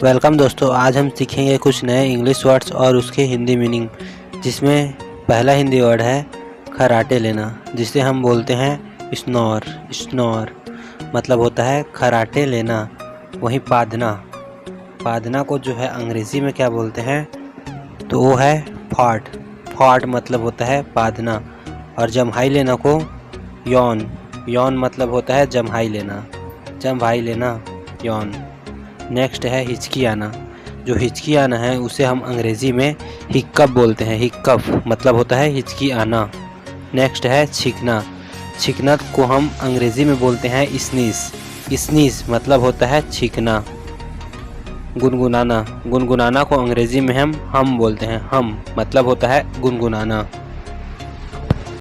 Welcome दोस्तों, आज हम सीखेंगे कुछ नए इंग्लिश वर्ड्स और उसके हिंदी मीनिंग। जिसमें पहला हिंदी वर्ड है खराटे लेना, जिसे हम बोलते हैं स्नोर। स्नोर मतलब होता है खराटे लेना। वहीं पादना, पादना को जो है अंग्रेज़ी में क्या बोलते हैं तो वो है फॉट। फॉट मतलब होता है पादना। और जम्हाई लेना को यौन। यौन मतलब होता है जम्हाई लेना। जम्हाई लेना यौन। नेक्स्ट है हिचकी आना। जो हिचकी आना है उसे हम अंग्रेज़ी में हिक्कप बोलते हैं। हिक्कप मतलब होता है हिचकी आना। नेक्स्ट है छींकना। छींकना को हम अंग्रेज़ी में बोलते हैं स्नीज़। स्नीज़ मतलब होता है छींकना। गुनगुनाना। गुनगुनाना को अंग्रेज़ी में हम बोलते हैं हम मतलब होता है गुनगुनाना।